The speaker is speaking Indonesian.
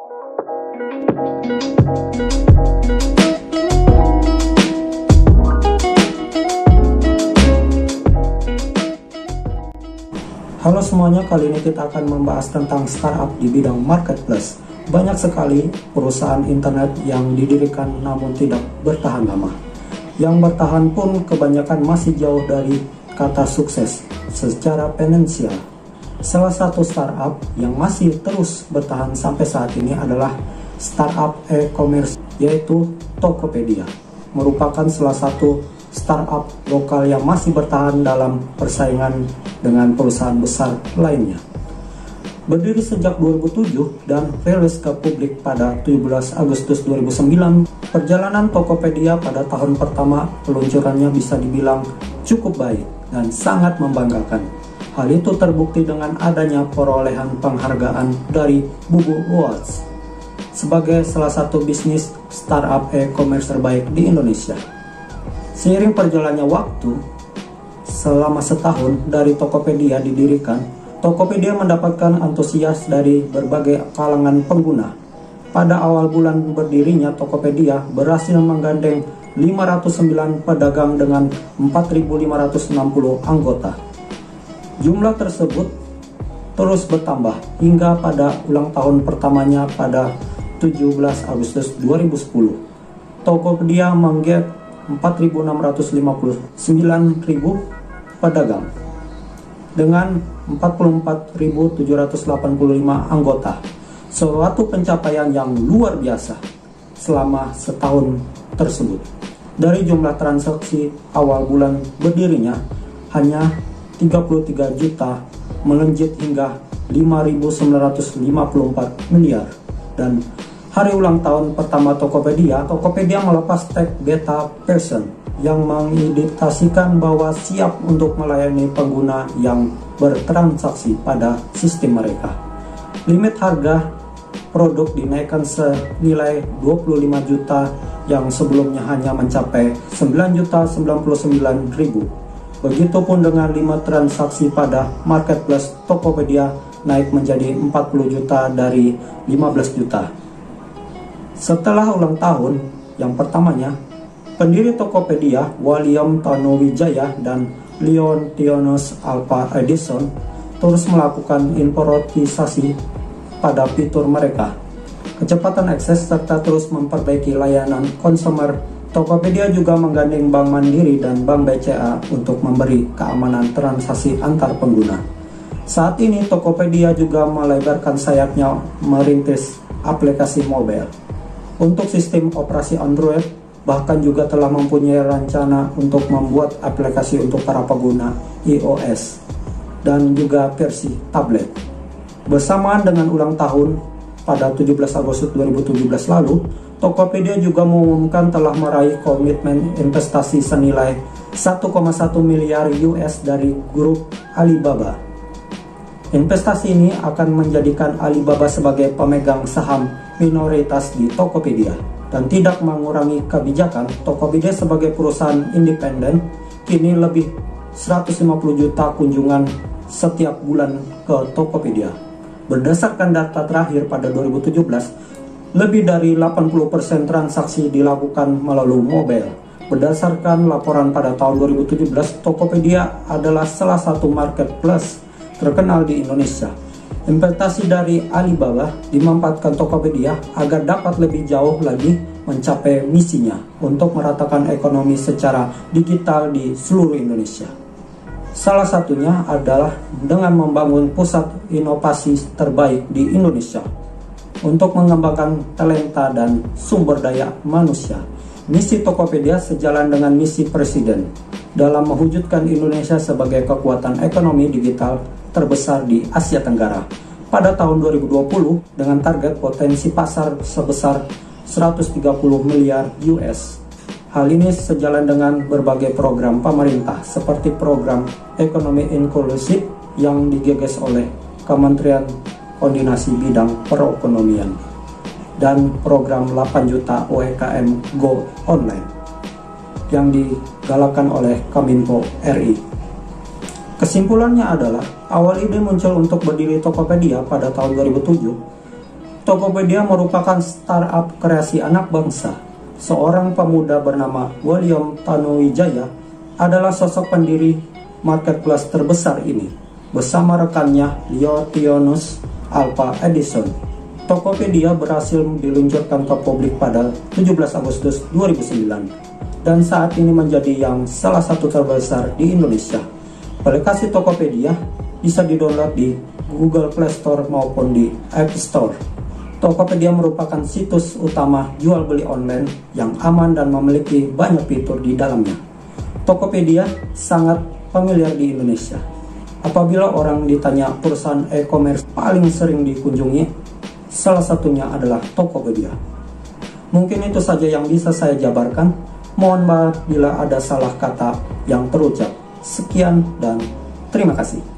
Halo semuanya, kali ini kita akan membahas tentang startup di bidang marketplace. Banyak sekali perusahaan internet yang didirikan namun tidak bertahan lama. Yang bertahan pun kebanyakan masih jauh dari kata sukses secara finansial. Salah satu startup yang masih terus bertahan sampai saat ini adalah startup e-commerce, yaitu Tokopedia. Merupakan salah satu startup lokal yang masih bertahan dalam persaingan dengan perusahaan besar lainnya. Berdiri sejak 2007 dan rilis ke publik pada 17 Agustus 2009, perjalanan Tokopedia pada tahun pertama peluncurannya bisa dibilang cukup baik dan sangat membanggakan. Hal itu terbukti dengan adanya perolehan penghargaan dari Bubu Awards sebagai salah satu bisnis startup e-commerce terbaik di Indonesia. Seiring perjalannya waktu, selama setahun dari Tokopedia didirikan, Tokopedia mendapatkan antusias dari berbagai kalangan pengguna. Pada awal bulan berdirinya, Tokopedia berhasil menggandeng 509 pedagang dengan 4.560 anggota. Jumlah tersebut terus bertambah hingga pada ulang tahun pertamanya pada 17 Agustus 2010. Tokopedia menggait 4.659.000 pedagang dengan 44.785 anggota, suatu pencapaian yang luar biasa selama setahun tersebut. Dari jumlah transaksi awal bulan berdirinya hanya 33 juta melonjak hingga 5.954 miliar, dan hari ulang tahun pertama Tokopedia melepas tag beta version yang mengindikasikan bahwa siap untuk melayani pengguna yang bertransaksi pada sistem mereka. Limit harga produk dinaikkan senilai 25 juta yang sebelumnya hanya mencapai 9.099.000. Begitupun dengan limit transaksi pada marketplace Tokopedia naik menjadi 40 juta dari 15 juta. Setelah ulang tahun yang pertamanya, pendiri Tokopedia, William Tanuwijaya dan Leontios Alva Edison terus melakukan improvisasi pada fitur mereka. Kecepatan akses serta terus memperbaiki layanan konsumer. Tokopedia juga menggandeng Bank Mandiri dan Bank BCA untuk memberi keamanan transaksi antar pengguna. Saat ini Tokopedia juga melebarkan sayapnya merintis aplikasi mobile. Untuk sistem operasi Android, bahkan juga telah mempunyai rencana untuk membuat aplikasi untuk para pengguna iOS dan juga versi tablet. Bersamaan dengan ulang tahun pada 17 Agustus 2017 lalu, Tokopedia juga mengumumkan telah meraih komitmen investasi senilai 1,1 miliar US dari grup Alibaba. Investasi ini akan menjadikan Alibaba sebagai pemegang saham minoritas di Tokopedia dan tidak mengurangi kebijakan Tokopedia sebagai perusahaan independen. Kini lebih 150 juta kunjungan setiap bulan ke Tokopedia. Berdasarkan data terakhir pada 2017, lebih dari 80% transaksi dilakukan melalui mobile. Berdasarkan laporan pada tahun 2017, Tokopedia adalah salah satu marketplace terkenal di Indonesia. Investasi dari Alibaba dimanfaatkan Tokopedia agar dapat lebih jauh lagi mencapai misinya untuk meratakan ekonomi secara digital di seluruh Indonesia. Salah satunya adalah dengan membangun pusat inovasi terbaik di Indonesia untuk mengembangkan talenta dan sumber daya manusia. Misi Tokopedia sejalan dengan misi Presiden dalam mewujudkan Indonesia sebagai kekuatan ekonomi digital terbesar di Asia Tenggara pada tahun 2020 dengan target potensi pasar sebesar 130 miliar US. Hal ini sejalan dengan berbagai program pemerintah seperti program ekonomi inklusif yang digagas oleh Kementerian Koordinasi Bidang Perekonomian dan program 8 juta UMKM Go Online yang digalakkan oleh Kominfo RI. Kesimpulannya adalah, awal ide muncul untuk berdiri Tokopedia pada tahun 2007 Tokopedia merupakan startup kreasi anak bangsa. Seorang pemuda bernama William Tanuwijaya adalah sosok pendiri marketplace terbesar ini bersama rekannya Leontios Alva Edison. Tokopedia berhasil diluncurkan ke publik pada 17 Agustus 2009 dan saat ini menjadi yang salah satu terbesar di Indonesia. Aplikasi Tokopedia bisa didownload di Google Play Store maupun di App Store. Tokopedia merupakan situs utama jual beli online yang aman dan memiliki banyak fitur di dalamnya. Tokopedia sangat familiar di Indonesia. Apabila orang ditanya perusahaan e-commerce paling sering dikunjungi, salah satunya adalah Tokopedia. Mungkin itu saja yang bisa saya jabarkan. Mohon maaf bila ada salah kata yang terucap. Sekian dan terima kasih.